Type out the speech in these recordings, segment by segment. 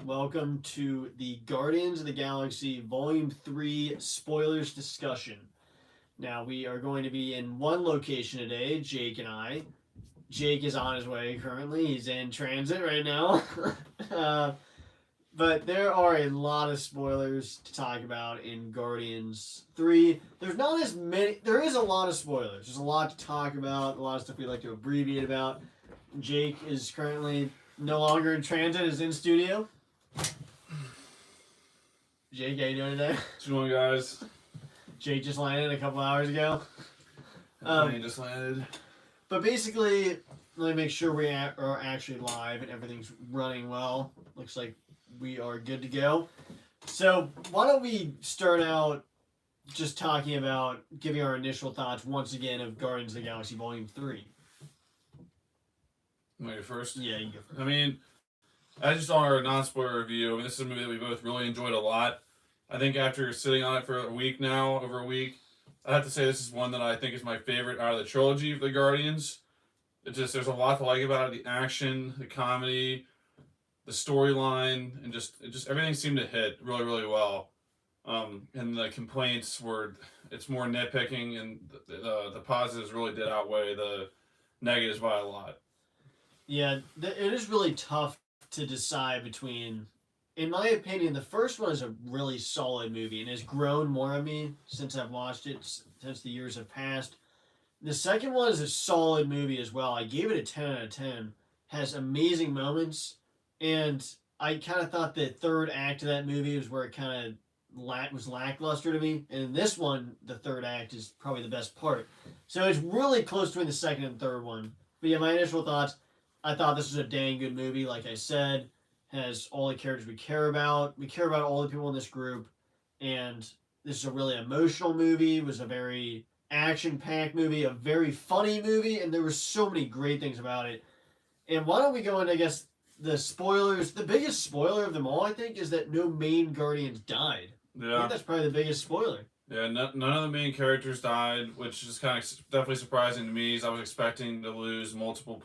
Welcome to the Guardians of the Galaxy Volume 3 spoilers discussion. Now, we are going to be in one location today, Jake and I. Jake is on his way currently, he's in transit right now. uh, but there are a lot of spoilers to talk about in Guardians 3. There's not as many, there is a lot of spoilers. There's a lot to talk about, a lot of stuff we like to abbreviate about. Jake is currently no longer in transit, is in studio. Jake, how you doing today? What's going, guys? Jake just landed a couple hours ago. Plane just landed. But basically, let me make sure we are actually live and everything's running well. Looks like we are good to go. So why don't we start out just talking about giving our initial thoughts once again of Guardians of the Galaxy Volume 3. Wait, first? Yeah, you go first. I mean, as you saw our non-spoiler review, this is a movie that we both really enjoyed a lot. I think after sitting on it for a week now, over a week, I have to say this is one that I think is my favorite out of the trilogy of the Guardians. There's a lot to like about it. The action, the comedy, the storyline, and just everything seemed to hit really, really well. And the complaints were, it's more nitpicking, and the positives really did outweigh the negatives by a lot. Yeah, it is really tough to decide between. In my opinion, the first one is a really solid movie and has grown more on me since I've watched it, since the years have passed. The second one is a solid movie as well. I gave it a 10 out of 10. Has amazing moments, and I kind of thought the third act of that movie was where it kind of was lackluster to me. And this one, the third act, is probably the best part. So it's really close between the second and third one. But yeah, my initial thoughts, I thought this was a dang good movie, like I said. Has all the characters we care about. We care about all the people in this group. And this is a really emotional movie. It was a very action-packed movie, a very funny movie, and there were so many great things about it. And why don't we go into, I guess, the spoilers. The biggest spoiler of them all, I think, is that no main Guardians died. I Yeah. think that's probably the biggest spoiler. Yeah, none of the main characters died, which is kind of definitely surprising to me. As I was expecting to lose multiple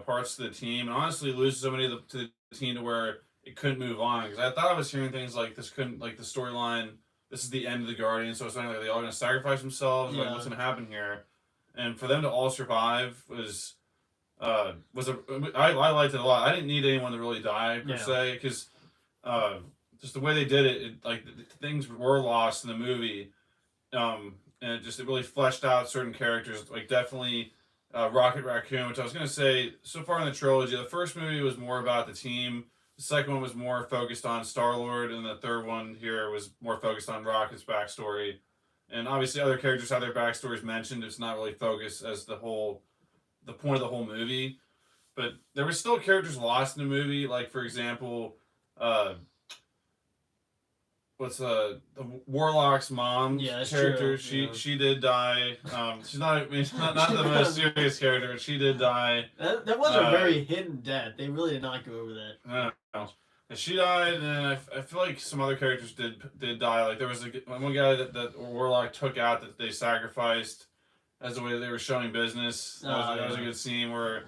parts to the team, and honestly lose so many to the team to where it couldn't move on. Because I thought I was hearing things like this couldn't, like the storyline. This is the end of the Guardians, so it's not like they all going to sacrifice themselves. Like Yeah. what's going to happen here? And for them to all survive was a I liked it a lot. I didn't need anyone to really die per Yeah. se because just the way they did it like things were lost in the movie, and it really fleshed out certain characters. Like definitely Rocket Raccoon, which I was gonna say so far in the trilogy, the first movie was more about the team. The second one was more focused on Star Lord, and the third one here was more focused on Rocket's backstory. And obviously, other characters have their backstories mentioned. It's not really focused as the point of the whole movie. But there were still characters lost in the movie. Like for example, uh, what's the Warlock's mom Yeah, that's character? true. She Yeah. she did die. She's not I mean, not the most serious character, but she did die. That was a very hidden death. They really did not go over that. I don't know. And she died, and I feel like some other characters did die. Like there was one guy that Warlock took out that they sacrificed as the way that they were showing business. That was a good scene where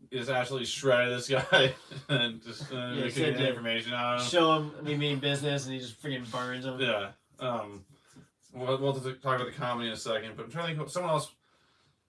he just absolutely shredded this guy and just Yeah, couldn't get information out of him. Show him we mean business, and he just freaking burns him. Yeah. We'll talk about the comedy in a second, but I'm trying to think of someone else.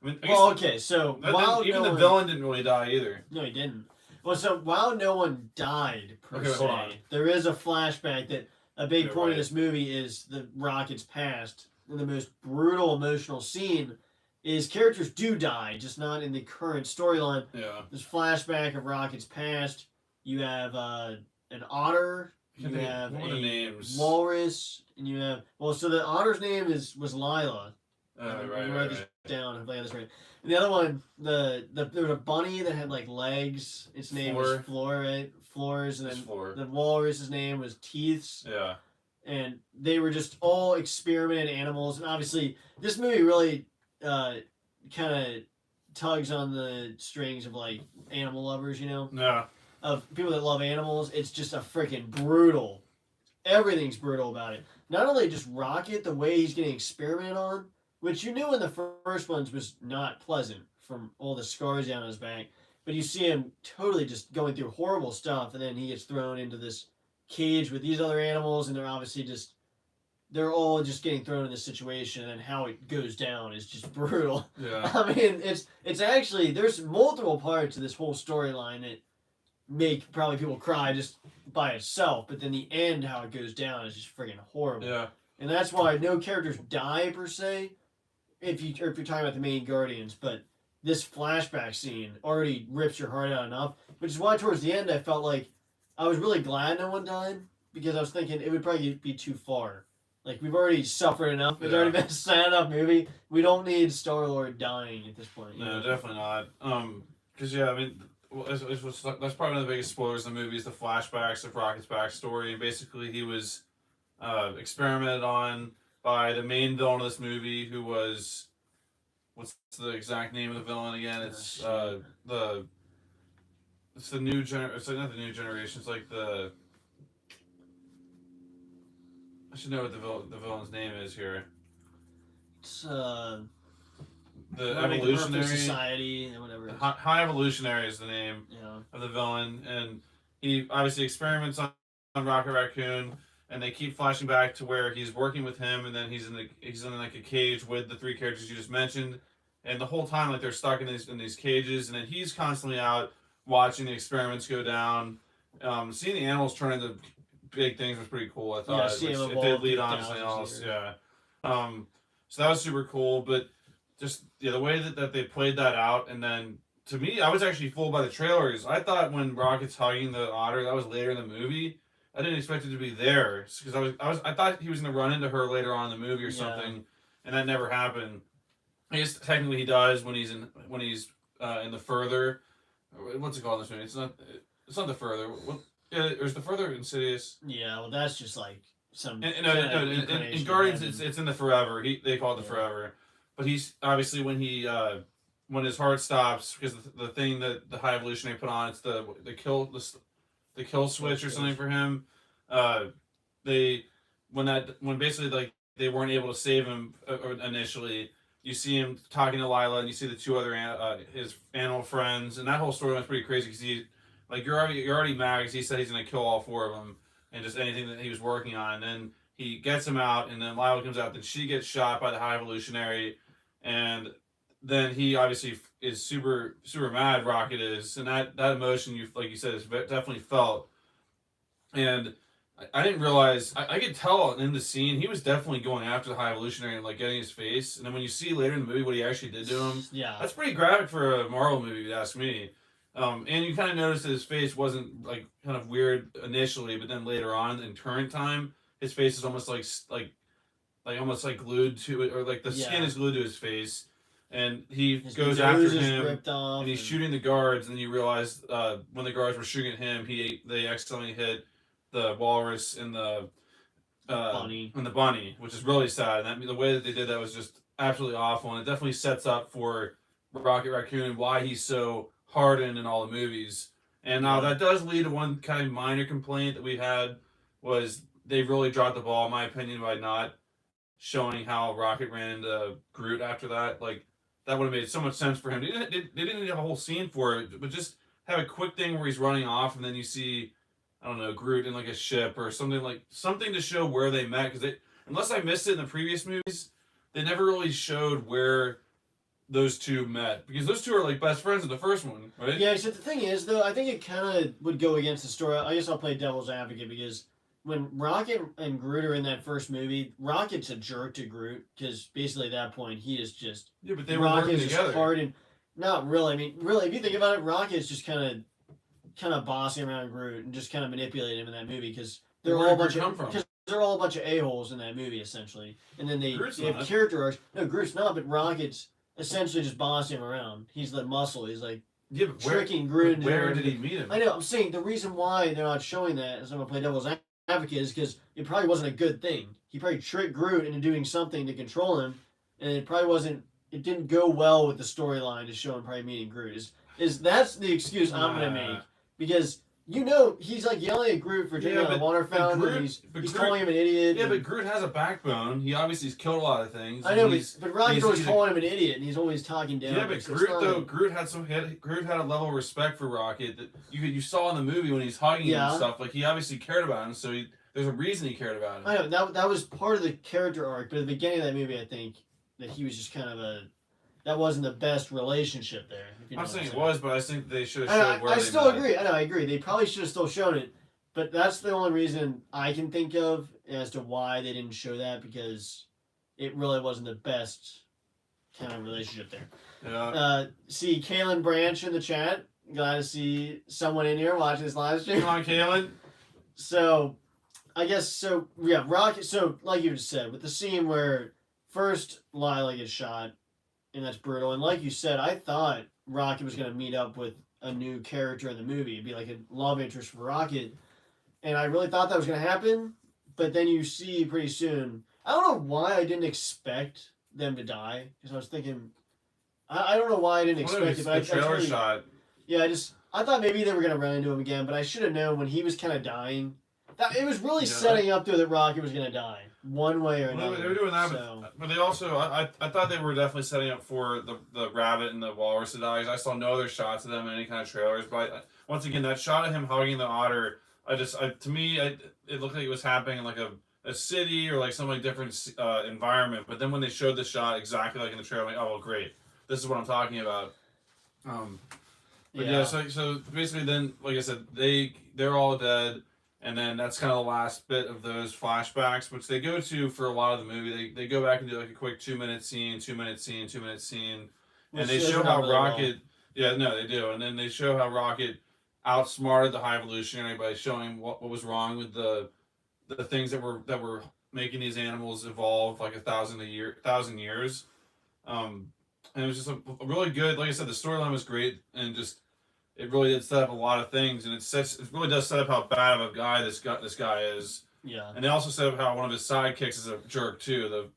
I mean, I guess Okay, so even the villain didn't really die either. No, he didn't. Well, so while no one died per Okay, hold on. se, there is a flashback that a big You're point of right. this movie is the Rocket's past. And the most brutal emotional scene is characters do die, just not in the current storyline. Yeah. This flashback of Rocket's past. You have an otter. You have what were the names? walrus, and you have so the otter's name was Lila. Right. Write this down. If I got this right. And the other one, there was a bunny that had like legs. Its name was Floor, right? Floors, and then the walrus's name was Teeths. Yeah. And they were just all experimented animals, and obviously this movie really kind of tugs on the strings of like animal lovers, you know. Yeah. Of people that love animals. It's just a freaking brutal. Everything's brutal about it. Not only just Rocket, the way he's getting experimented on, which you knew in the first ones was not pleasant from all the scars down his back, but you see him totally just going through horrible stuff, and then he gets thrown into this caged with these other animals, and they're all just getting thrown in this situation, and how it goes down is just brutal. Yeah. I mean, it's actually there's multiple parts of this whole storyline that make probably people cry just by itself, but then the end, how it goes down, is just freaking horrible. Yeah. And that's why no characters die per se, if you're talking about the main Guardians, but this flashback scene already rips your heart out enough, which is why towards the end I felt like I was really glad no one died, because I was thinking it would probably be too far. Like, we've already suffered enough. It's already been a sad enough movie. We don't need Star-Lord dying at this point. No, definitely not. Because yeah, I mean, that's probably one of the biggest spoilers in the movie is the flashbacks of Rocket's backstory. Basically, he was experimented on by the main villain of this movie, who was, what's the exact name of the villain again? It's the new It's like not the new generation. It's like the, I should know what the villain's name is here. It's The Earthly evolutionary Society and whatever. High Evolutionary is the name Yeah. of the villain, and he obviously experiments on Rocket Raccoon, and they keep flashing back to where he's working with him, and then he's in like a cage with the three characters you just mentioned, and the whole time like they're stuck in these cages, and then he's constantly out watching the experiments go down. Seeing the animals turn into big things was pretty cool. I thought it did lead on to something else. Yeah. So that was super cool, but just the way that they played that out, and then to me, I was actually fooled by the trailers. I thought when Rocket's hugging the otter, that was later in the movie. I didn't expect it to be there because I thought he was gonna run into her later on in the movie or something, and that never happened. I guess technically he does when he's in the Further. What's it called in this movie? It's not the Further. Or is the Further Insidious? Yeah, well, that's just like some. In Guardians, it's in the Forever. They call it the Forever, but he's obviously when his heart stops, because the thing that the High Evolutionary put on, it's the kill switch or something for him. When basically like they weren't able to save him initially, you see him talking to Lila, and you see the two other his animal friends, and that whole story was pretty crazy because you're already mad because he said he's gonna kill all four of them and just anything that he was working on. And then he gets him out, and then Lila comes out. Then she gets shot by the High Evolutionary, and then he obviously is super super mad. Rocket is, and that emotion like you said is definitely felt. And I didn't realize I could tell in the scene he was definitely going after the High Evolutionary and like getting his face. And then when you see later in the movie what he actually did to him, that's pretty graphic for a Marvel movie, if you ask me. And you kind of noticed that his face wasn't like kind of weird initially, but then later on in current time, his face is almost like almost like glued to it, or like the skin is glued to his face, and he goes after him, and he's shooting the guards, and then you realize when the guards were shooting at him, they accidentally hit the walrus and the bunny, which is really sad. And the way that they did that was just absolutely awful, and it definitely sets up for Rocket Raccoon and why he's so hardened in all the movies. And now that does lead to one kind of minor complaint that we had, was they really dropped the ball, in my opinion, by not showing how Rocket ran into Groot after that. Like, that would have made so much sense for him. They didn't need a whole scene for it, but just have a quick thing where he's running off, and then you see, I don't know, Groot in like a ship or something to show where they met. Because unless I missed it in the previous movies, they never really showed where those two met, because those two are like best friends in the first one, right? Yeah, so the thing is, though, I think it kind of would go against the story. I guess I'll play devil's advocate, because when Rocket and Groot are in that first movie, Rocket's a jerk to Groot, because basically at that point he is just but they were working together. Not really. I mean, really, if you think about it, Rocket's just kind of bossing around Groot and just kind of manipulating him in that movie, because they're all a bunch of a-holes in that movie essentially, and then they have character arcs. No, Groot's not, but Rocket's essentially just bossing him around. He's the muscle. He's like tricking Groot. Where did he meet him? I know. I'm saying the reason why they're not showing that, as I'm gonna play devil's advocate, is because it probably wasn't a good thing. He probably tricked Groot into doing something to control him, and it probably wasn't. It didn't go well with the storyline to show him probably meeting Groot. Is that's the excuse I'm gonna make, because he's like yelling at Groot for drinking Yeah, out of the water but fountain, Groot, and he's Groot, calling him an idiot. yeah, and, but Groot has a backbone. He obviously has killed a lot of things. I know, and but Rocky's he's- always he's a- calling him an idiot, and he's always talking down. Yeah, but So it's Groot not though, like- Groot had a level of respect for Rocket that you saw in the movie when he's hugging him Yeah. and stuff. Like he obviously cared about him, so there's a reason he cared about him. I know that was part of the character arc, but at the beginning of that movie, I think that he was just kind of that wasn't the best relationship there. If you know I'm what saying it saying. was, but I think they should I, have know, showed where I they still met. agree. I agree. They probably should have still shown it, but that's the only reason I can think of as to why they didn't show that, because it really wasn't the best kind of relationship there. Yeah. See Kalen Branch in the chat. Glad to see someone in here watching this live stream. Come on, Kalen. So, I guess so. Yeah, Rocket. So, like you just said, with the scene where first Lila gets shot, and that's brutal. And like you said, I thought Rocket was going to meet up with a new character in the movie. It'd be like a love interest for Rocket, and I really thought that was going to happen. But then you see pretty soon. I don't know why I didn't expect them to die, because I was thinking. I don't know why I didn't expect it, but the trailer really, shot. yeah, I thought maybe they were gonna run into him again, but I should have known when he was kind of dying. That it was really Yeah. setting up though that Rocket was gonna die one way or Well, another. they were doing that, So, but they also I thought they were definitely setting up for the rabbit and the walrus to die. 'Cause I saw no other shots of them in any kind of trailers. But once again, that shot of him hugging the otter, to me, it looked like it was happening in like a city or like some like different environment. But then when they showed the shot exactly like in the trailer, I'm like, oh well, great, this is what I'm talking about. But yeah, so basically then, like I said, they're all dead, and then that's kind of the last bit of those flashbacks, which they go to for a lot of the movie. They go back and do like a quick 2 minute scene, 2 minute scene, 2 minute scene, and Which they doesn't show work how really Rocket. Yeah, no, they do, and then they show how Rocket outsmarted the High Evolutionary by showing what was wrong with the things that were making these animals evolve like 1,000 years. And it was just a really good, like I said, the storyline was great, and just it really did set up a lot of things, and it really does set up how bad of a guy this guy is. Yeah. And they also set up how one of his sidekicks is a jerk too.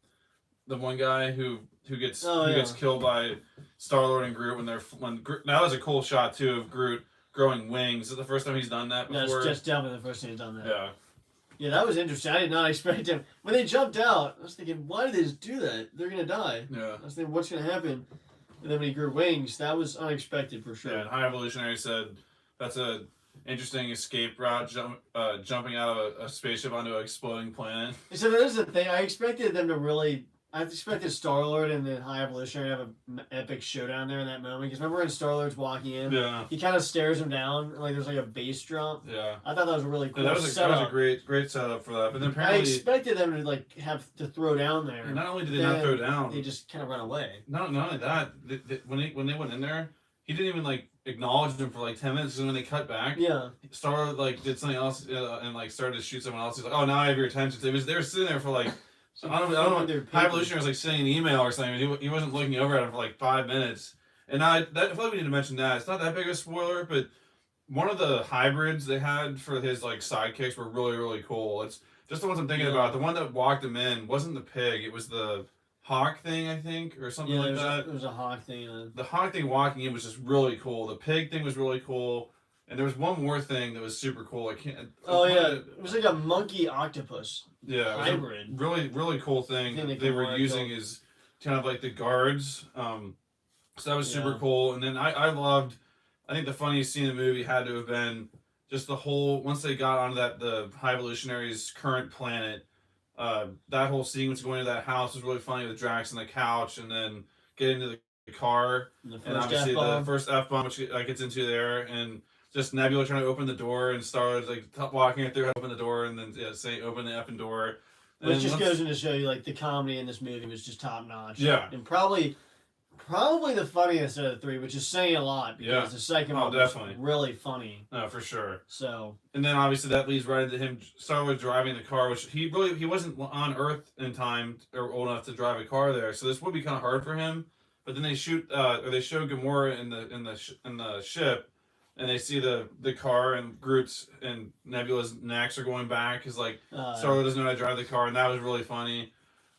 The one guy who gets gets killed by Star-Lord and Groot now that's a cool shot too of Groot growing wings. Is it the first time he's done that before? That's just definitely the first time he's done that. Yeah. Yeah, that was interesting. I did not expect him. When they jumped out, I was thinking, why did they just do that? They're gonna die. Yeah. I was thinking, what's gonna happen? And then when he grew wings, that was unexpected for sure. Yeah, and High Evolutionary said that's a interesting escape route, jumping out of a spaceship onto an exploding planet. So that is the thing. I expected them to really. I expected Star Lord and the High Evolutionary to have an epic showdown there in that moment. Because remember when Star Lord's walking in, Yeah. he kind of stares him down, and like there's like a bass drop. Yeah. I thought that was a really cool That was setup. a great setup for that. But then I apparently, expected them to like have to throw down there. not only did they not throw down, They just kind of run away. not only that, when they went in there, he didn't even like acknowledge them for like 10 minutes. And when they cut back, Yeah. Star like did something else and like started to shoot someone else. He's like, oh, now I have your attention. So they were sitting there for like. I don't know. High Evolutionary was like sending an email or something. He wasn't looking over at him for like 5 minutes. And I feel like we need to mention that. It's not that big a spoiler, but one of the hybrids they had for his like sidekicks were really cool. It's just the ones I'm thinking about. The one that walked him in wasn't the pig. It was the hawk thing, I think, or something like that. It was a hawk thing. The hawk thing walking in was just really cool. The pig thing was really cool. And there was one more thing that was super cool. I can't. Oh yeah, it was like a monkey octopus. Yeah, hybrid. Really cool thing they were using is kind of like the guards. So that was super cool. And then I loved. I think the funniest scene in the movie had to have been just the whole once they got onto the High Evolutionary's current planet. That whole sequence going to that house was really funny with Drax on the couch, and then getting to the car, and obviously the first F-bomb, which gets into there, and just Nebula trying to open the door and Star-Lord like walking it through, open the door, and then saying open the effing door. Which just goes in to show you like the comedy in this movie was just top notch. Yeah. And probably the funniest of the three, which is saying a lot because the second one was really funny. No, for sure. So. And then obviously that leads right into him Star-Lord driving the car, which he wasn't on Earth in time or old enough to drive a car there, so this would be kind of hard for him. But then they show Gamora in the ship. And they see the car and Groot's and Nebula's necks are going back because like Star-Lord doesn't know how to drive the car, and that was really funny.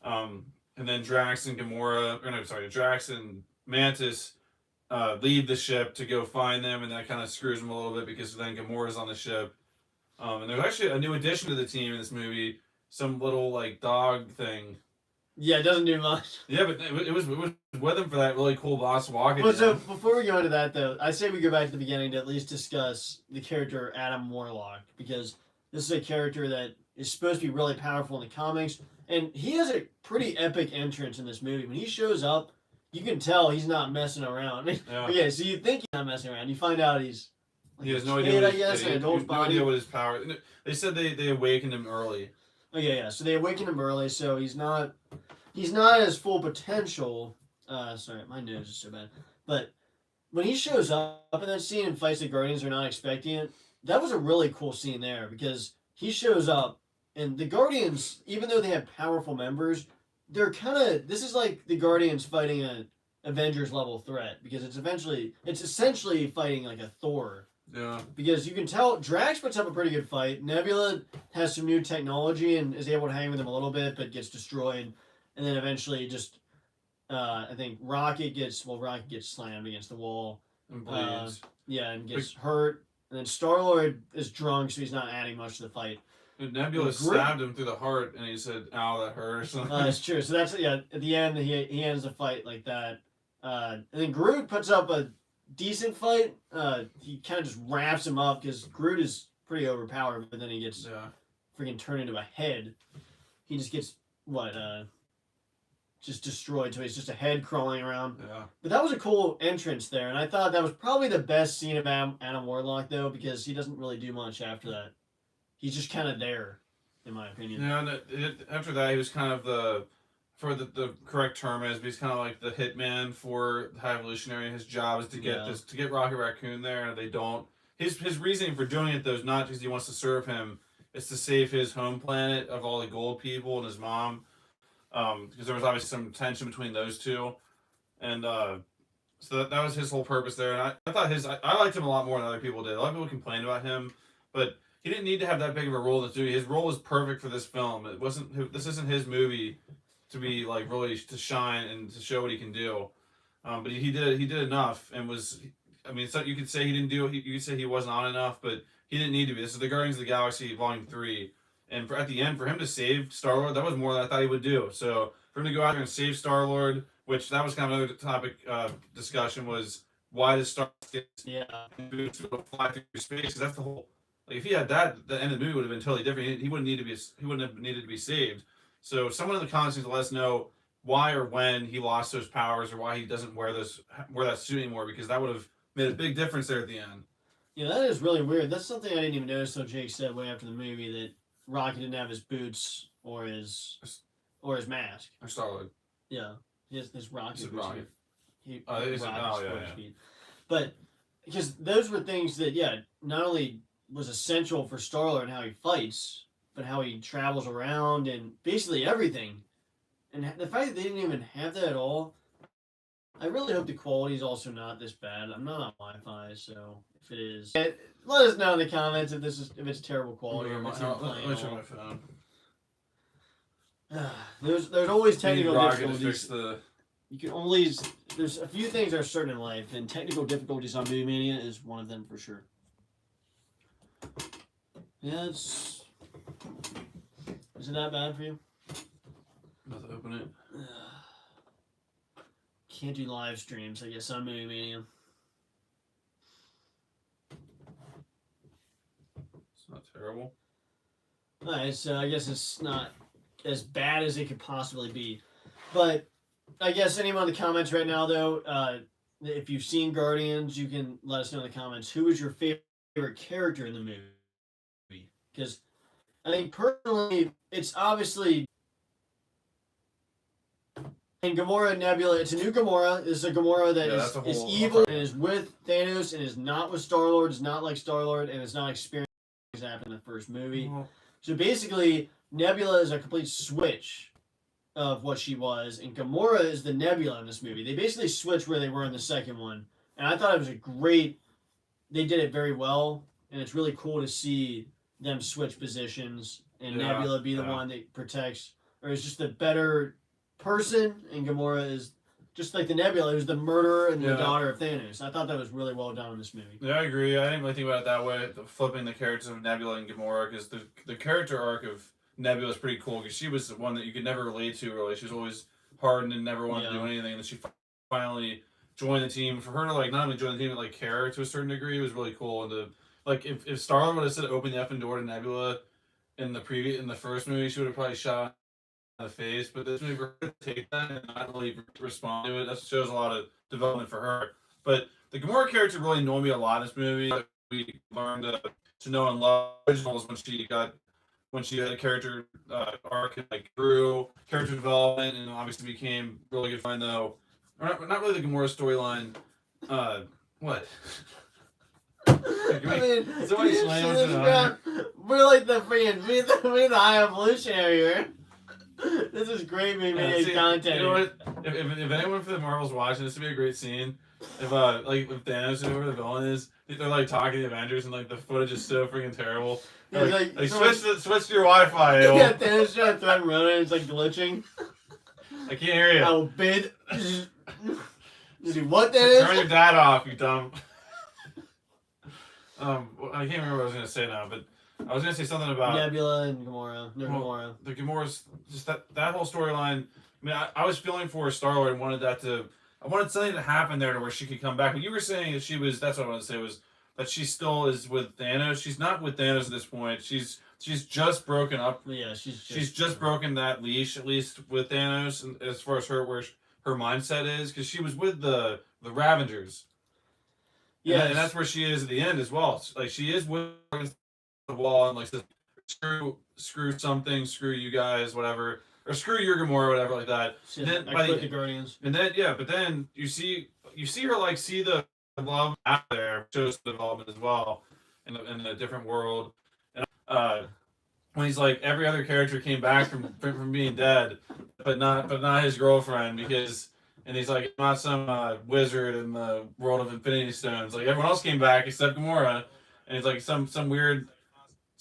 And then Drax and Gamora, Drax and Mantis leave the ship to go find them, and that kind of screws them a little bit because then Gamora's on the ship. And there's actually a new addition to the team in this movie, some little like dog thing. Yeah, it doesn't do much. Yeah, but it was with him for that really cool boss walk. Well, so before we go into that, though, I say we go back to the beginning to at least discuss the character Adam Warlock, because this is a character that is supposed to be really powerful in the comics, and he has a pretty epic entrance in this movie. When he shows up, you can tell he's not messing around. Yeah. Okay, so you think he's not messing around. You find out he's like He has a no kid, idea. What I guess, in an adult's no body. idea what his power. They said they awakened him early. Oh yeah. So they awakened him early, so he's not as full potential. Sorry, my nose is so bad. But when he shows up in that scene and fights the Guardians, are not expecting it. That was a really cool scene there because he shows up and the Guardians, even though they have powerful members, they're kind of, this is like the Guardians fighting a Avengers level threat because it's essentially fighting like a Thor. Yeah. Because you can tell Drax puts up a pretty good fight. Nebula has some new technology and is able to hang with him a little bit, but gets destroyed. And then eventually just, I think Rocket gets slammed against the wall. And bleeds. Yeah, and gets hurt. And then Star-Lord is drunk, so he's not adding much to the fight. Nebula stabbed him through the heart, and he said, "Ow, that hurt," or something. That's true. So that's, yeah, at the end, he ends the fight like that. And then Groot puts up a decent fight. He kind of just wraps him up because Groot is pretty overpowered, but then he gets freaking turned into a head. He just gets, just destroyed, so he's just a head crawling around. Yeah. But that was a cool entrance there, and I thought that was probably the best scene of Adam Warlock, though, because he doesn't really do much after that. He's just kind of there, in my opinion. Yeah, and after that, he was kind of the correct term is, but he's kind of like the hitman for the High Evolutionary. His job is to get Rocket Raccoon there, and they don't. His reasoning for doing it, though, is not because he wants to serve him. It's to save his home planet of all the gold people and his mom. Because there was obviously some tension between those two, and so that was his whole purpose there. And I thought I liked him a lot more than other people did. A lot of people complained about him, but he didn't need to have that big of a role in this movie. His role was perfect for this film. It wasn't. This isn't his movie to be like really to shine and to show what he can do. But he did enough and was. I mean, so you could say he didn't do. You could say he wasn't on enough, but he didn't need to be. This is the Guardians of the Galaxy Volume 3. And at the end, for him to save Star-Lord, that was more than I thought he would do. So for him to go out there and save Star-Lord, which that was kind of another topic discussion, was why does Star-Lord fly through space? Because that's the whole. Like if he had that, the end of the movie would have been totally different. He wouldn't have needed to be saved. So someone in the comments needs to let us know why or when he lost those powers or why he doesn't wear that suit anymore, because that would have made a big difference there at the end. Yeah, that is really weird. That's something I didn't even notice until Jake said way after the movie that Rocket didn't have his boots or his mask. Or Star-Lord. Yeah, his Rocket boots. Rocket. Speed. But because those were things that not only was essential for Star-Lord and how he fights, but how he travels around and basically everything. And the fact that they didn't even have that at all, I really hope the quality is also not this bad. I'm not on Wi-Fi, so if it is, let us know in the comments if it's terrible quality or if it's not playing at all. My phone. There's always technical difficulties. You can always there's a few things that are certain in life, and technical difficulties on Movie Mania is one of them for sure. Yeah, is it that bad for you? About to open it. Can't do live streams, I guess, on Movie Mania. It's not terrible. Alright, so I guess it's not as bad as it could possibly be. But I guess anyone in the comments right now, though, if you've seen Guardians, you can let us know in the comments who is your favorite character in the movie. Because I think personally, it's obviously. And Gamora and Nebula, it's a new Gamora. This is a Gamora that is evil and is with Thanos and is not with Star-Lord, is not like Star-Lord, and is not experiencing things that happened in the first movie. Mm-hmm. So basically, Nebula is a complete switch of what she was, and Gamora is the Nebula in this movie. They basically switched where they were in the second one. And I thought it was they did it very well, and it's really cool to see them switch positions, and Nebula be the one that protects, or is just the better person, and Gamora is just like the Nebula, who's the murderer and the Yeah. daughter of Thanos. I thought that was really well done in this movie. Yeah, I agree. I didn't really think about it that way. Flipping the characters of Nebula and Gamora, because the character arc of Nebula is pretty cool. Because she was the one that you could never relate to. Really, she was always hardened and never wanted to do anything. And then she finally joined the team. For her to like not only join the team but like care to a certain degree was really cool. And to like if Star-Lord would have said open the effing door to Nebula in the first movie, she would have probably shot in the face. But this movie, for her to take that and not really respond to it, that shows a lot of development for her. But the Gamora character really annoyed me a lot in this movie. We learned to know and love originals when she had a character arc and like grew character development and obviously became really good fun though. Not really the Gamora storyline. What? I mean, somebody you see slams this it on crap? We're like the freaking we the high evolutionary here. This is great being Yeah, made see, content. You know what? If anyone from the Marvel's watching, this would be a great scene. If if Thanos and whoever the villain is, they're like talking to the Avengers and like the footage is so freaking terrible. Yeah, Like, someone- switch to your Wi-Fi. Yeah, Thanos trying to threaten Ronan, it's like glitching. I can't hear you. I will bid. What that Turn your is? dad off, you dumb. I can't remember what I was gonna say now, but I was gonna say something about Nebula and Gamora. No, Well, Gamora. the Gamora's just that whole storyline. I mean, I was feeling for Star-Lord and wanted I wanted something to happen there to where she could come back. But you were saying that that's what I wanted to say was that she still is with Thanos. She's not with Thanos at this point. She's just broken up. Yeah, She's just broken that leash, at least with Thanos, and as far as her mindset is, because she was with the Ravengers. Yeah, And that's where she is at the end as well. Like she is with the wall and like says, screw something, screw you guys, whatever, or screw your Gamora, whatever, like that. I then by quit the- the Guardians. And then but then you see her like see the love out there, shows development as well in a different world. And when he's like every other character came back from being dead, but not his girlfriend because. And he's like, I'm not some wizard in the world of Infinity Stones. Like everyone else came back except Gamora, and it's like some weird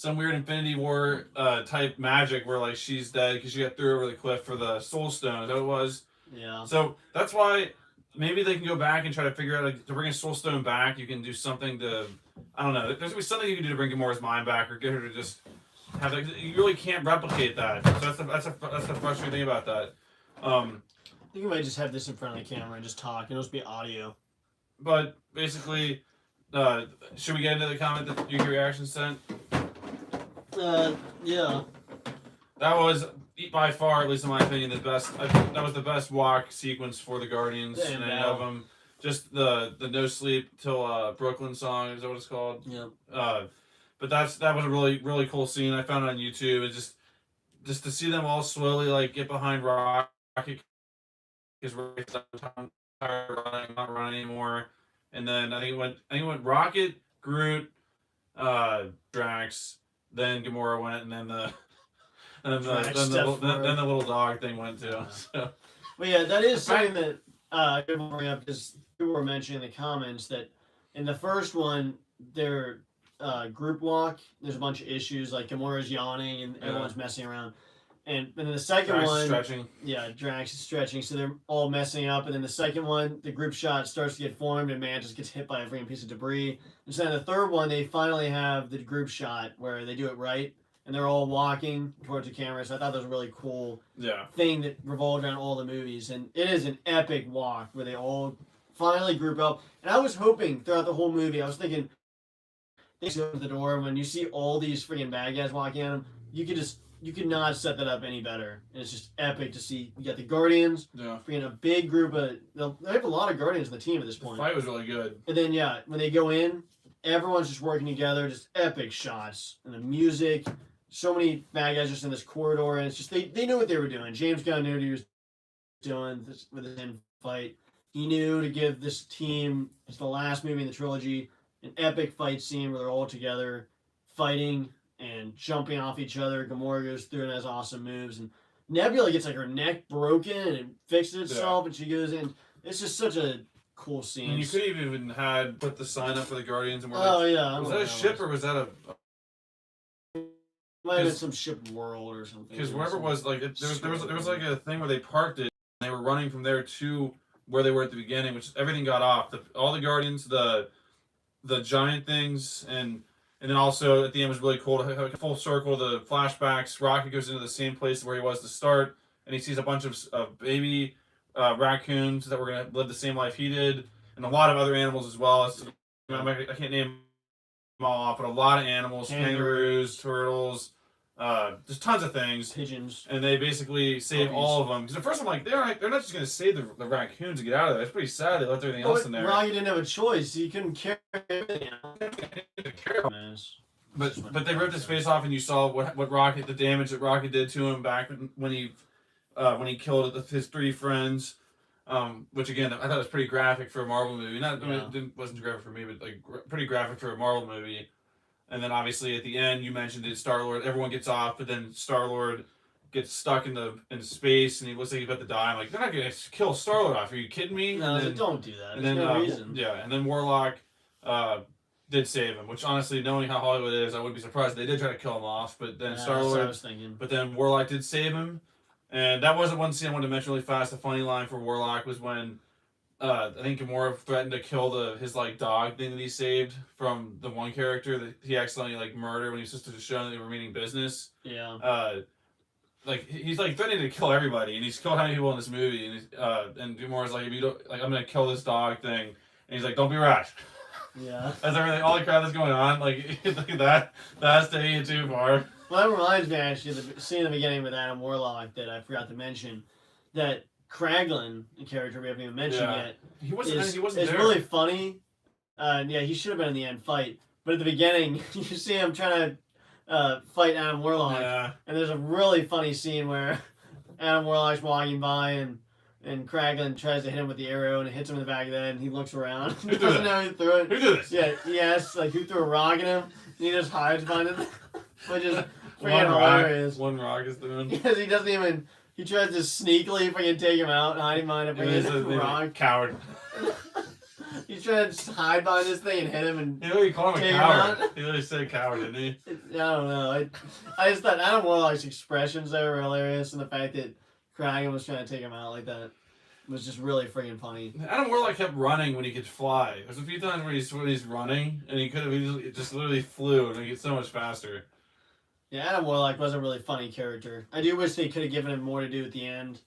Infinity War type magic where like she's dead because she got thrown over the cliff for the Soul Stone. Is that what it was? Yeah. So that's why maybe they can go back and try to figure out like, to bring a Soul Stone back. You can do something to I don't know. There's gonna be something you can do to bring Gamora's mind back or get her to just have like you really can't replicate that. So that's the frustrating thing about that. I think we might just have this in front of the camera and just talk. It'll just be audio. But basically, should we get into the comment that your reaction sent? Yeah. That was by far, at least in my opinion, the best. I think that was the best walk sequence for the Guardians Yeah, in any wow. of them. Just the no sleep till Brooklyn song is that what it's called? Yeah. But that was a really cool scene. I found it on YouTube. It's just to see them all slowly like get behind Rocket because Rocket's not running anymore. And then I think it went Rocket, Groot, Drax, then Gamora went, and then the little dog thing went too. So. But yeah, that is something that I could bring up because people were mentioning in the comments that in the first one, their group walk, there's a bunch of issues like Gamora's yawning and everyone's messing around. And then the second Drax one, stretching. Yeah, Drax is stretching, so they're all messing up. And then the second one, the group shot starts to get formed, and Mantis gets hit by a freaking piece of debris. And so then the third one, they finally have the group shot where they do it right, and they're all walking towards the camera. So I thought that was a really cool thing that revolved around all the movies, and it is an epic walk where they all finally group up. And I was hoping throughout the whole movie, I was thinking, they go to the door when you see all these freaking bad guys walking at them, you could not set that up any better. And it's just epic to see. You got the Guardians, freaking a big group of. They have a lot of Guardians in the team at this point. The fight was really good. And then when they go in, everyone's just working together, just epic shots and the music. So many bad guys just in this corridor, and it's just they knew what they were doing. James Gunn knew what he was doing with his end fight. He knew to give this team, it's the last movie in the trilogy, an epic fight scene where they're all together fighting and jumping off each other. Gamora goes through and has awesome moves, and Nebula gets like her neck broken and it fixes itself, and she goes in. It's just such a cool scene. And you could have even put the sign up for the Guardians. And yeah, was that a ship or was that a? Might have been some ship world or something. Because wherever it was, like there was like a thing where they parked it. And they were running from there to where they were at the beginning, which everything got off. All the Guardians, the giant things, and then also at the end was really cool to have a full circle. The flashbacks. Rocket goes into the same place where he was to start, and he sees a bunch of baby raccoons that were gonna live the same life he did, and a lot of other animals as well. I can't name them all off, but a lot of animals, kangaroos, turtles, just tons of things. Pigeons. And they basically save all of them. Because at first I'm like, they're not just going to save the raccoons to get out of there. It's pretty sad they left everything else in there. Rocky didn't have a choice. He couldn't carry everything. But they ripped his face off, and you saw what Rocket, the damage that Rocket did to him back when he killed his 3 friends. Which again, I thought was pretty graphic for a Marvel movie. It wasn't graphic for me, but like pretty graphic for a Marvel movie. And then obviously at the end, you mentioned it. Star-Lord, everyone gets off, but then Star-Lord gets stuck in space, and he looks like he's about to die. I'm like, they're not gonna kill Star-Lord off. Are you kidding me? No, then, don't do that. There's and then no reason. Yeah, and then Warlock did save him. Which honestly, knowing how Hollywood is, I wouldn't be surprised if they did try to kill him off. But then Star-Lord. That's what I was thinking. But then Warlock did save him. And that wasn't one scene I wanted to mention really fast. The funny line for Warlock was when I think Gamora threatened to kill his like dog thing that he saved from the one character that he accidentally like murdered when he was just to show that they were meaning business. Yeah. Like he's like threatening to kill everybody, and he's killed how many people in this movie. And Gamora's like, if you don't, like, I'm gonna kill this dog thing, and he's like, don't be rash. Yeah. That's everything. All the crap that's going on, like look at that. That's taking it too far. Well, that reminds me, actually, of the scene in the beginning with Adam Warlock that I forgot to mention. That Kraglin, the character we haven't even mentioned yet, he wasn't is there. really funny. Yeah, he should have been in the end fight. But at the beginning, you see him trying to fight Adam Warlock. Yeah. And there's a really funny scene where Adam Warlock's walking by and Kraglin tries to hit him with the arrow and it hits him in the back of the head and he looks around. He doesn't know who threw it. Who did this? Yeah, he asks like who threw a rock at him and he just hides behind it. Which is freaking hilarious. One rock is doing. Because he doesn't even, he tries to sneakily freaking take him out and hide him behind a freaking rock. Coward. He's trying to just hide behind this thing and hit him and He literally called him a take coward. him out. He literally said coward, didn't he? I don't know. I just thought Adam Warlock's expressions there were hilarious, and the fact that Kragan was trying to take him out like that was just really freaking funny. Adam Warlock kept running when he could fly. There's a few times where he's running and he just literally flew and he gets so much faster. Yeah, Adam Warlock was a really funny character. I do wish they could have given him more to do at the end.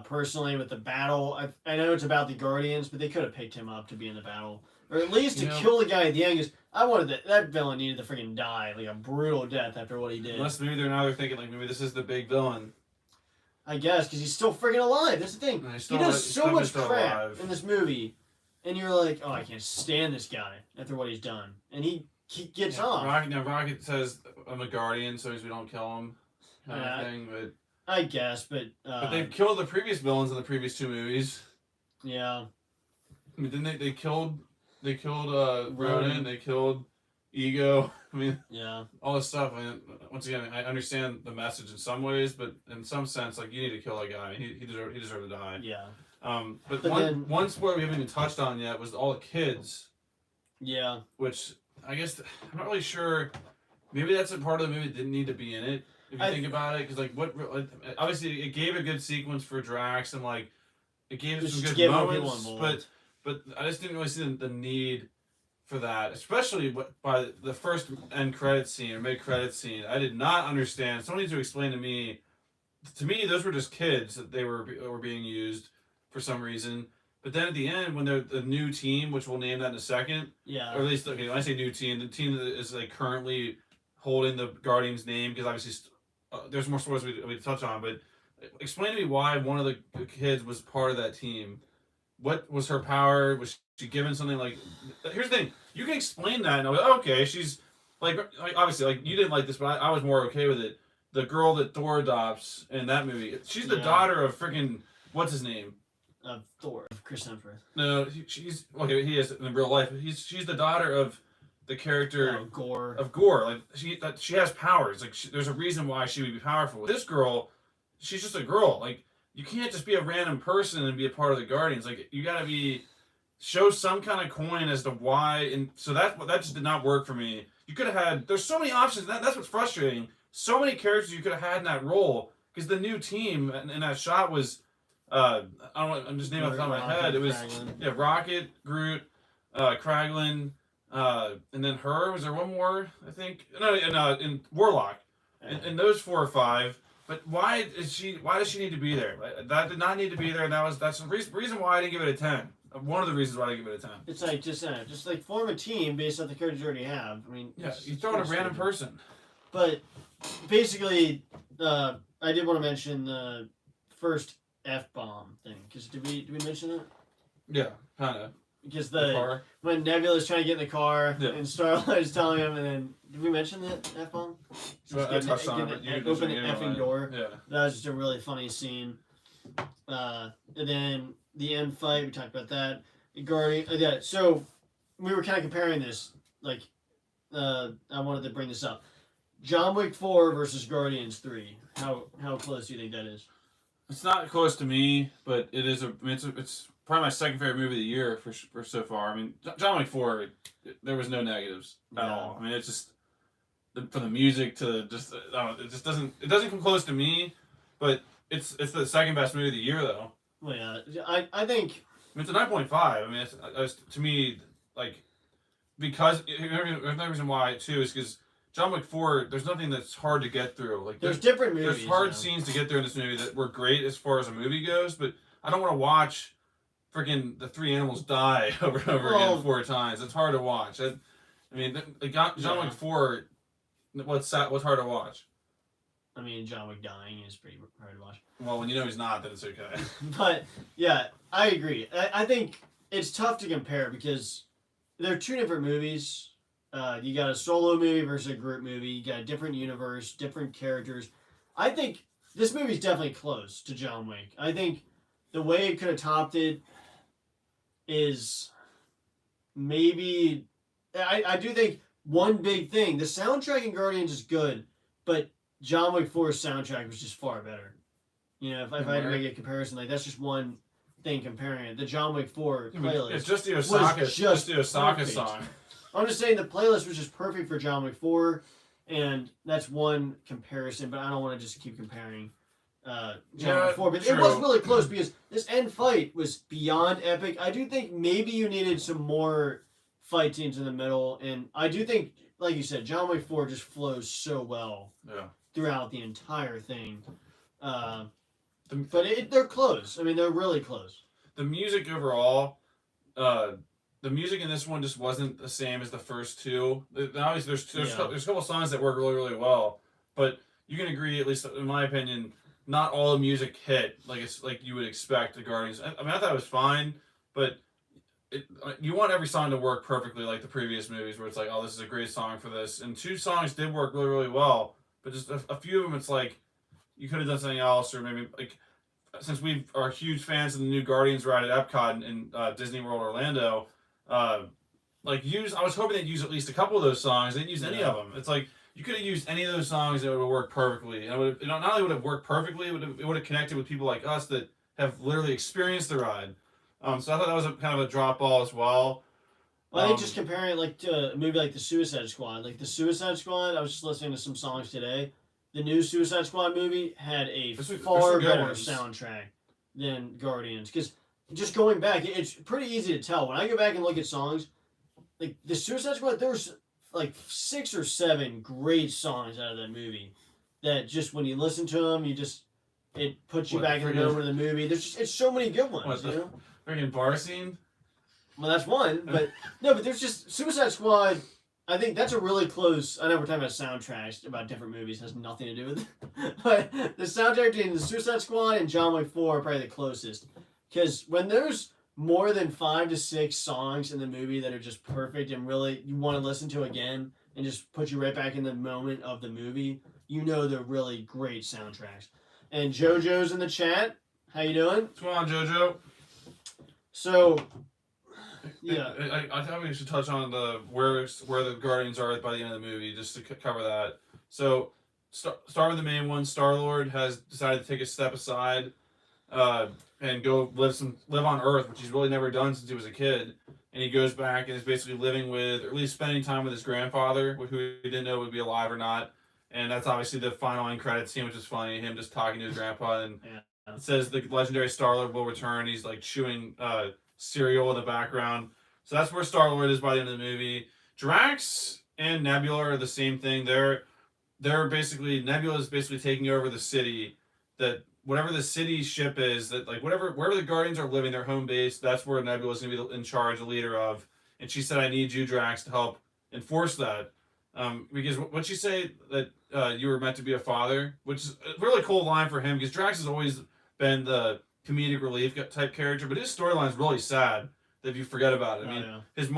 Personally, with the battle, I know it's about the Guardians, but they could have picked him up to be in the battle, or at least to kill the guy at the end. Because I wanted that villain needed to freaking die, like a brutal death after what he did. Unless maybe they're thinking like maybe this is the big villain. I guess because he's still freaking alive. That's the thing. He does so much crap alive in this movie, and you're like, oh, I can't stand this guy after what he's done, and he gets off. Rocket says I'm a Guardian, so we don't kill him, kind of thing. But I guess, but they've killed the previous villains in the previous 2 movies. Yeah. I mean, didn't they killed Ronan, they killed Ego. I mean, yeah, all this stuff. I mean, once again, I understand the message in some ways, but in some sense, like you need to kill that guy. He deserved to die. Yeah. But one sport we haven't even touched on yet was all the kids. Yeah. Which I guess I'm not really sure. Maybe that's a part of the movie that didn't need to be in it. If you think about it, because obviously it gave a good sequence for Drax and like it gave some good moments, but I just didn't really see the need for that, especially by the first end credit scene or mid credit scene. I did not understand. Someone needs to explain to me. To me, those were just kids that they were being used for some reason. But then at the end, when they're the new team, which we'll name that in a second, yeah, or at least when I say new team, the team that is like currently holding the Guardians name, because obviously there's more stories we touch on. But explain to me why one of the kids was part of that team. What was her power? Was she given something like? Here's the thing: you can explain that, and I'm like, okay, she's like obviously like you didn't like this, but I was more okay with it. The girl that Thor adopts in that movie, she's the daughter of freaking what's his name? Of Thor, of Chris Hemsworth. No, she's okay. He is in real life. She's the daughter of the character Gore. Of Gore, like she has powers. Like there's a reason why she would be powerful. This girl, she's just a girl. Like you can't just be a random person and be a part of the Guardians. Like you gotta show some kind of coin as to why. And so that just did not work for me. You could have had. There's so many options. That's what's frustrating. So many characters you could have had in that role because the new team in that shot was I don't know, I'm just naming off the top of my Rocket, head. It was Kraglin. Rocket, Groot, Kraglin, and then her. Was there one more? I think no, and Warlock. And those 4 or 5. But why is she? Why does she need to be there? That did not need to be there, and that's the reason why I didn't give it a 10. One of the reasons why I didn't give it a 10. It's like just like form a team based on the characters you already have. I mean, Yeah, you throw in a random person. But basically, I did want to mention the first F-bomb thing because did we mention that? Yeah, kind of. Because The car. when Nebula's trying to get in the car Yeah. and Star-Lord is telling him, and then did we mention that F-bomb? I touched on it, but you Open the didn't effing door. Yeah. That was just a really funny scene. And then the end fight, we talked about that. The Guardian, yeah. So we were kind of comparing this. Like, I wanted to bring this up. John Wick 4 versus Guardians 3. How close do you think that is? It's not close to me, but it is it's probably my second favorite movie of the year for so far. I mean, John Wick 4, there was no negatives at all. I mean, it's just from the music to just I don't know, it doesn't come close to me, but it's the second best movie of the year though. Well, yeah, I think I mean, it's a 9.5. I mean, it's to me like because another reason why too is because John Wick 4, there's nothing that's hard to get through. Like there's different movies. there's hard scenes to get through in this movie that were great as far as a movie goes, but I don't want to watch freaking the 3 animals die over and over again 4 times. It's hard to watch. I mean, John Wick 4, what's hard to watch? I mean, John Wick dying is pretty hard to watch. Well, when you know he's not, then it's okay. But yeah, I agree. I think it's tough to compare because they're 2 different movies. You got a solo movie versus a group movie. You got a different universe, different characters. I think this movie's definitely close to John Wick. I think the way it could have topped it is maybe. I do think one big thing: the soundtrack in Guardians is good, but John Wick 4's soundtrack was just far better. You know, if I had to make a comparison, like that's just one thing comparing it. The John Wick 4 playlist. It's just the Osaka song. I'm just saying the playlist was just perfect for John Wick 4, and that's one comparison, but I don't want to just keep comparing John Wick 4. But true. it was really close because this end fight was beyond epic. I do think maybe you needed some more fight scenes in the middle, and I do think, like you said, John Wick 4 just flows so well throughout the entire thing. But they're close. I mean, they're really close. The music overall, the music in this one just wasn't the same as the first 2. Obviously, there's a couple songs that work really, really well, but you can agree, at least in my opinion, not all the music hit like you would expect the Guardians. I mean, I thought it was fine, but you want every song to work perfectly like the previous movies, where it's like, oh, this is a great song for this, and 2 songs did work really, really well, but just a few of them, it's like you could have done something else, or maybe like since we are huge fans of the new Guardians ride at Epcot in Disney World Orlando. I was hoping they'd use at least a couple of those songs. They didn't use any of them. It's like you could have used any of those songs and it would have worked perfectly. And not only would it have worked perfectly, it would have connected with people like us that have literally experienced the ride. So I thought that was kind of a drop ball as well. Well, I think just comparing it like to a movie like the Suicide Squad. Like the Suicide Squad, I was just listening to some songs today. The new Suicide Squad movie had a far better soundtrack than Guardians. Because just going back, it's pretty easy to tell. When I go back and look at songs, like the Suicide Squad, there's like 6 or 7 great songs out of that movie. That just when you listen to them, it puts you back in the moment of the movie. It's so many good ones. You know, freaking bar scene. Well, that's one, but no, but there's just Suicide Squad. I think that's a really close. I know we're talking about soundtracks about different movies, has nothing to do with it. But the soundtrack between the Suicide Squad and John Wick 4 are probably the closest. Because when there's more than 5 to 6 songs in the movie that are just perfect and really you want to listen to again and just put you right back in the moment of the movie, you know they're really great soundtracks. And JoJo's in the chat. How you doing? What's going on, JoJo? So, yeah. I thought we should touch on where the Guardians are by the end of the movie, just to cover that. So, start with the main one. Star-Lord has decided to take a step aside and go live on Earth, which he's really never done since he was a kid. And he goes back and is basically living with, or at least spending time with his grandfather, who he didn't know would be alive or not. And that's obviously the final end credits scene, which is funny. Him just talking to his grandpa and It says the legendary Star-Lord will return. He's like chewing cereal in the background. So that's where Star-Lord is by the end of the movie. Drax and Nebula are the same thing. They're basically, Nebula is basically taking over the city. That whatever the city ship is, that like wherever the Guardians are living, their home base, that's where Nebula is going to be in charge, the leader of. And she said, "I need you, Drax, to help enforce that." Because what'd she say, that you were meant to be a father, which is a really cool line for him, because Drax has always been the comedic relief type character, but his storyline is really sad if you forget about it. I mean, his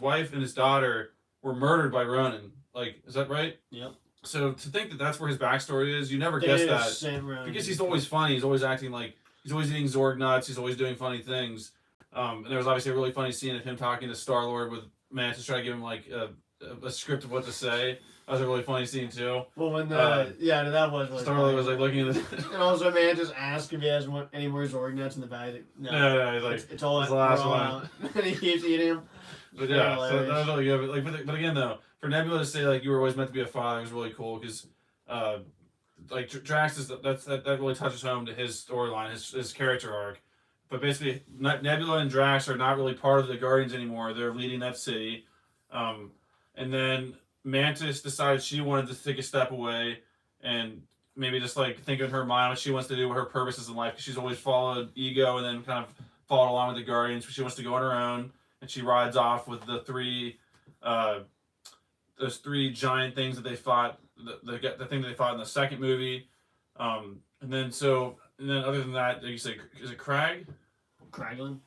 wife and his daughter were murdered by Ronan. Like, is that right? Yep. So to think that that's where his backstory is, you never guess that, because he's always funny. He's always acting like he's always eating Zorg nuts. He's always doing funny things. And there was obviously a really funny scene of him talking to Star-Lord with Mantis trying to give him like a script of what to say. That was a really funny scene too. Well, when that was really Star-Lord was like looking at the and also Mantis asked if he has any more Zorg nuts in the bag. No, yeah, he's like, it's all the last one. And he keeps eating them. But yeah, so that was really good. But again though, for Nebula to say like you were always meant to be a father was really cool, because like Drax is that really touches home to his storyline, his character arc. But basically, Nebula and Drax are not really part of the Guardians anymore. They're leading that city, and then Mantis decided she wanted to take a step away and maybe just like think in her mind what she wants to do, what her purpose is in life, because she's always followed Ego and then kind of followed along with the Guardians. But she wants to go on her own, and she rides off with the those three giant things that they fought, the thing that they fought in the second movie, and then other than that, like you said, is it Kraglin? Kraglin.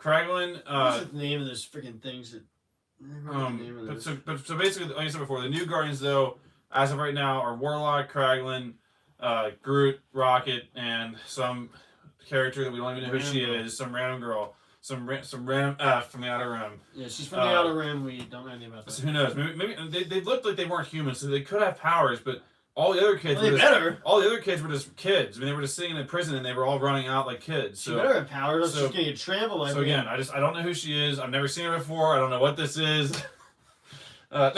What's the name of those freaking things that? So basically, like I said before, the new Guardians though, as of right now, are Warlock, Kraglin, Groot, Rocket, and some character that we don't even know who she is, some random girl. Some random F from the Outer Rim. Yeah, she's from the Outer Rim. We don't know anything about that. So who knows? Maybe they looked like they weren't humans, so they could have powers. But all the other kids, all the other kids were just kids. I mean, they were just sitting in prison and they were all running out like kids. So she better have powers. She's gonna get trampled. So again, I don't know who she is. I've never seen her before. I don't know what this is. I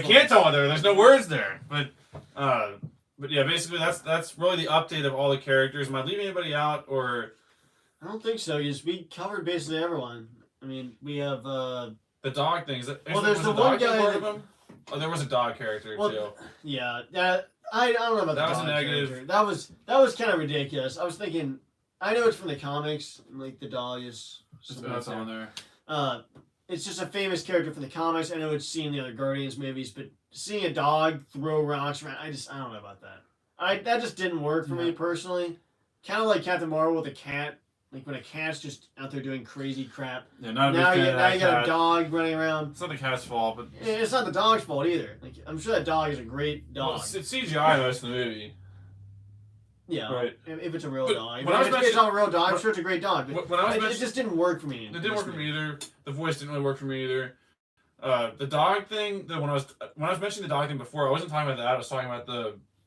can't tell whether there's no words there. But yeah, basically that's really the update of all the characters. Am I leaving anybody out or? I don't think so. We covered basically everyone. I mean, we have the dog thing. There's the one guy. Oh, there was a dog character too. Yeah, I don't know about that. The was dog a negative. Character. That was kind of ridiculous. I was thinking, I know it's from the comics, like the dog is. That's on there. It's just a famous character from the comics. I know it's seen in the other Guardians movies, but seeing a dog throw rocks around, I don't know about that. That just didn't work for me personally. Kind of like Captain Marvel with a cat. Like when a cat's just out there doing crazy crap. Yeah, not now you got a dog running around. It's not the cat's fault, but it's not the dog's fault either. Like I'm sure that dog is a great dog. Well, it's CGI most of the movie. Yeah, right. If it's a real dog, if it's not a real dog, I'm sure it's a great dog. But it just didn't work for me. It didn't work for me either. The voice didn't really work for me either. The dog thing. When I was mentioning the dog thing before, I wasn't talking about that. I was talking about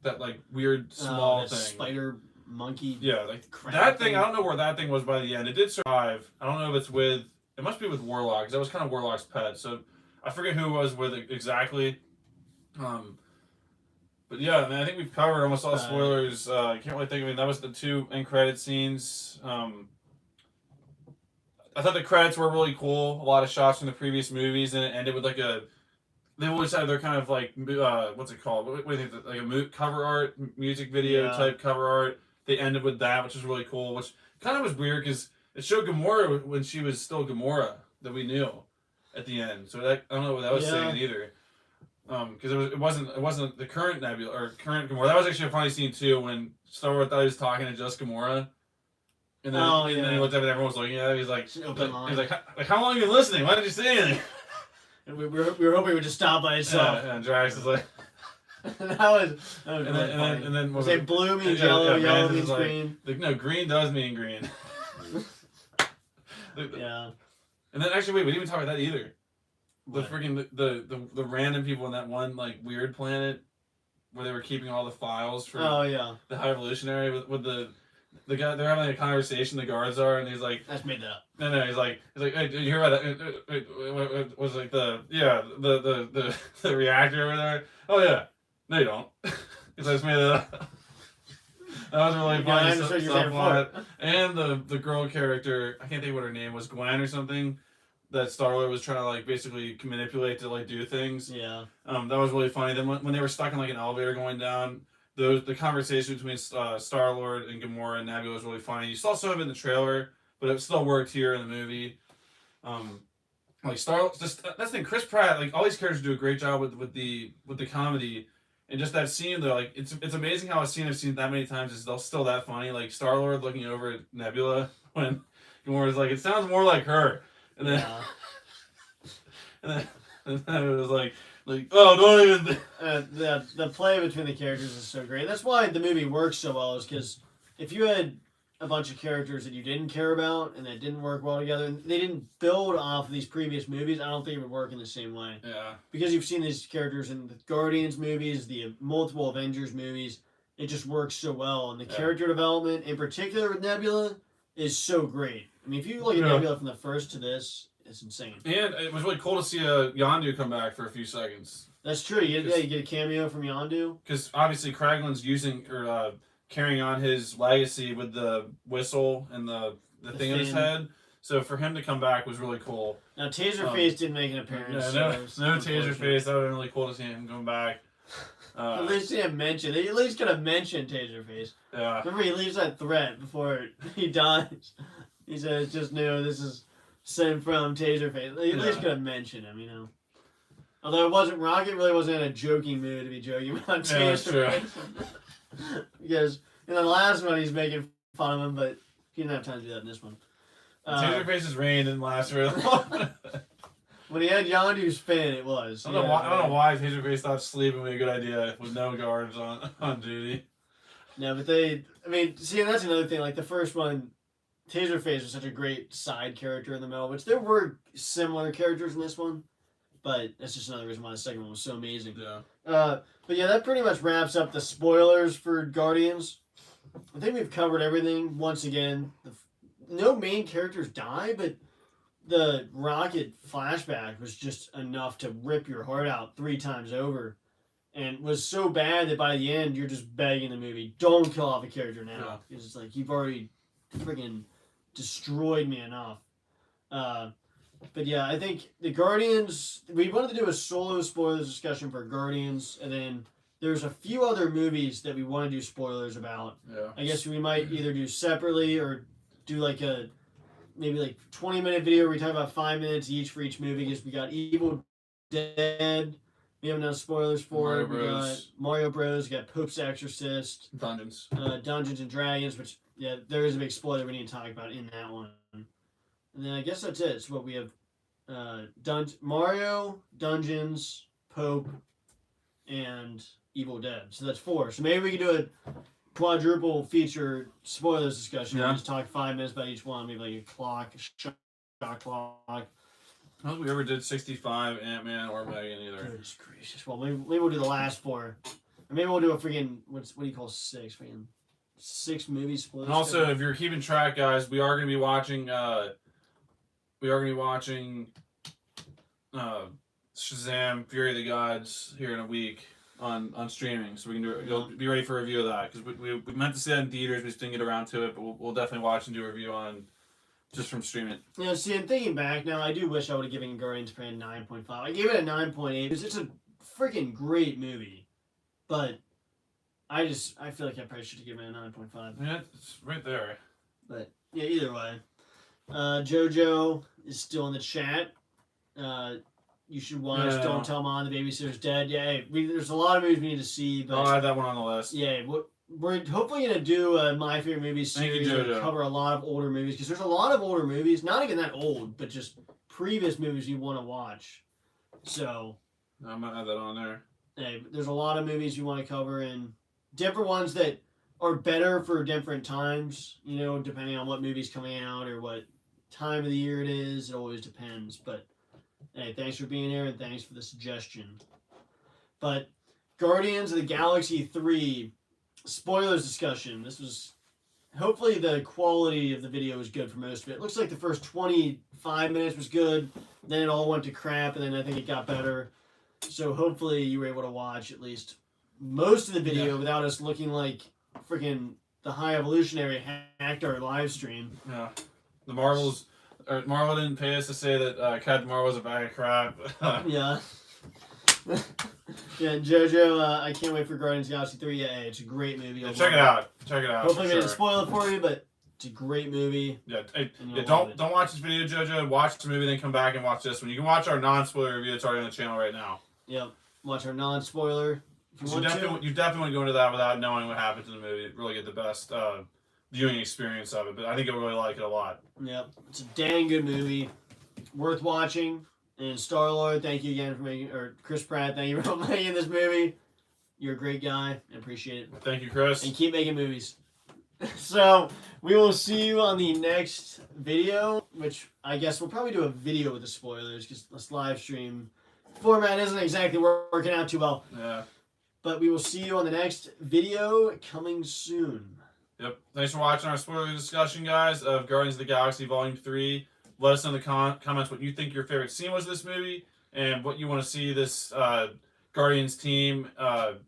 that like weird small thing. Spider monkey. Yeah, like that thing. I don't know where that thing was by the end. It did survive. I don't know if it's with. It must be with Warlock, because that was kind of Warlock's pet. So I forget who it was with it exactly. But yeah, man, I think we've covered almost all the spoilers. I can't really think. I mean, that was the two end credit scenes. I thought the credits were really cool. A lot of shots from the previous movies, and it ended with like a. They always have their kind of like what's it called? What do you think? Like a cover art, music video type cover art. They ended with that, which was really cool. Which kind of was weird because it showed Gamora when she was still Gamora that we knew at the end. So I don't know what that was saying either. Because it wasn't the current Nebula or current Gamora. That was actually a funny scene too when Star-Lord thought he was talking to just Gamora. And then he looked up and everyone was looking at him. He's like, how long have you been listening? Why didn't you say anything? And we were hoping it would just stop by itself. Yeah, and Drax is like. that was and really funny. And then was it blue means yellow, yellow means green? No, green does mean green. Yeah. And then actually, wait, we didn't even talk about that either. The freaking the random people on that one like weird planet where they were keeping all the files for the High Evolutionary with the guy. They're having a conversation. The guards are, and he's like, "That's made that up." No, he's like, "Hey, did you hear about that? Was like the reactor over there? Oh yeah, no you don't." He's like, "It's made that up." That was really Yeah, I funny understood what you were saying subplot. before. And the girl character, I can't think what her name was, Gwen or something. That Star-Lord was trying to like basically manipulate to like do things. Yeah. That was really funny. Then when they were stuck in like an elevator going down, the conversation between Star-Lord and Gamora and Nebula was really funny. You saw some of it in the trailer, but it still worked here in the movie. Like just that's the thing. Chris Pratt, like all these characters do a great job with the comedy, and just that scene though, like it's amazing how a scene I've seen that many times is still that funny. Like Star-Lord looking over at Nebula when Gamora's like, it sounds more like her, and then Yeah. and then it was like oh, don't even. The play between the characters is so great. That's why the movie works so well. Is because if you had a bunch of characters that you didn't care about and that didn't work well together, and they didn't build off of these previous movies, I don't think it would work in the same way. Yeah. Because you've seen these characters in the Guardians movies, the multiple Avengers movies, it just works so well. And the character development, in particular with Nebula, is so great. I mean, if you look at Nebula from the first to this, it's insane. And it was really cool to see Yondu come back for a few seconds. That's true. You get a cameo from Yondu. Because obviously Kraglin's using or carrying on his legacy with the whistle and the thing in his head. So for him to come back was really cool. Now Taserface didn't make an appearance. No Taserface. That would have been really cool to see him come back. At least he didn't mention. They at least could have mentioned Taserface. Yeah. Remember, he leaves that threat before he dies. He says, "Just knew this is sent from Taserface." They at least could have mentioned him, you know. Although Rocket really wasn't in a joking mood to be joking about Taserface. Because in the last one he's making fun of him, but he didn't have time to do that in this one. Taserface's reign didn't last very long. When he had Yondu spin, it was. I don't know why Taserface thought sleeping would be a good idea with no guards on duty. No, but see, and that's another thing. Like the first one, Taserface was such a great side character in the middle, which there were similar characters in this one, but that's just another reason why the second one was so amazing. Yeah. But yeah, that pretty much wraps up the spoilers for Guardians. I think we've covered everything. Once again, no main characters die, but the Rocket flashback was just enough to rip your heart out 3 times over, and was so bad that by the end you're just begging the movie, don't kill off a character now, because it's like you've already freaking destroyed me enough. But yeah, I think the Guardians, we wanted to do a solo spoilers discussion for Guardians, and then there's a few other movies that we want to do spoilers about. Yeah. I guess we might either do separately or do like a maybe like 20-minute video where we talk about 5 minutes each for each movie, because we got Evil Dead, we haven't done spoilers for it. We got Mario Bros, we got Pope's Exorcist, Dungeons and Dragons, which there is a big spoiler we need to talk about in that one. And then I guess that's it. So what we have, Mario, Dungeons, Pope, and Evil Dead. So that's 4. So maybe we could do a quadruple feature spoilers discussion. Yeah. We just talk 5 minutes about each one. Maybe like a clock, shot clock. I don't think we ever did 65, Ant-Man, or Megan either. Goodness gracious. Well, maybe we'll do the last 4. Or maybe we'll do a freaking, what do you call 6? Freaking 6 movies spoilers. And also, if you're keeping track, guys, we are going to be watching Shazam! Fury of the Gods here in a week on streaming, so we can you'll be ready for a review of that, because we meant to see that in theaters, we just didn't get around to it, but we'll definitely watch and do a review on just from streaming. Yeah, see, and thinking back now, I do wish I would have given Guardians a 9.5. I gave it a 9.8 because it's a freaking great movie, but I feel like I probably should have given it a 9.5. Yeah, it's right there. But yeah, either way, JoJo is still in the chat. You should watch Don't Tell Mom the Babysitter's Dead. Yeah, hey, there's a lot of movies we need to see. But I'll add that one on the list. Yeah, we're hopefully going to do a My Favorite Movies series and cover a lot of older movies, because there's a lot of older movies, not even that old, but just previous movies you want to watch. So I'm going to add that on there. Hey, there's a lot of movies you want to cover, and different ones that are better for different times, you know, depending on what movie's coming out or what time of the year it is. It always depends. But hey, thanks for being here, and thanks for the suggestion. But Guardians of the Galaxy 3 spoilers discussion. This was, hopefully the quality of the video was good for most of it. It looks like the first 25 minutes was good, then it all went to crap, and then I think it got better. So hopefully you were able to watch at least most of the video without us looking like freaking the High Evolutionary hacked our live stream. Yeah, the Marvels. Marvel didn't pay us to say that Captain Marvel was a bag of crap. Yeah. Yeah, JoJo, I can't wait for Guardians of the Galaxy 3. Yeah, it's a great movie. Yeah, check it out. Check it out. Hopefully, we sure. didn't spoil it for you, but it's a great movie. Yeah, and you'll love don't it. don't watch this video, JoJo. Watch the movie, then come back and watch this one. You can watch our non-spoiler review. It's already on the channel right now. Yep. Watch our non-spoiler. If you So want you to. definitely want to go into that without knowing what happened to the movie. Really get the best viewing experience of it. But I think you'll really like it a lot. Yep. It's a dang good movie. Worth watching. And Star-Lord, thank you again for making, or Chris Pratt, thank you for making this movie. You're a great guy. I appreciate it. Thank you, Chris. And keep making movies. So, we will see you on the next video, which I guess we'll probably do a video with the spoilers, because this live stream format isn't exactly working out too well. Yeah. But we will see you on the next video coming soon. Yep. Thanks for watching our spoiler discussion, guys, of Guardians of the Galaxy Volume 3. Let us know in the comments what you think your favorite scene was in this movie and what you want to see this Guardians team and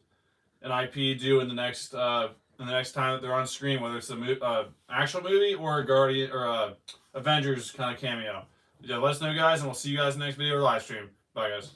IP do in the next time that they're on screen, whether it's the actual movie or a Guardian or Avengers kind of cameo. Yeah, let us know, guys, and we'll see you guys in the next video or live stream. Bye, guys.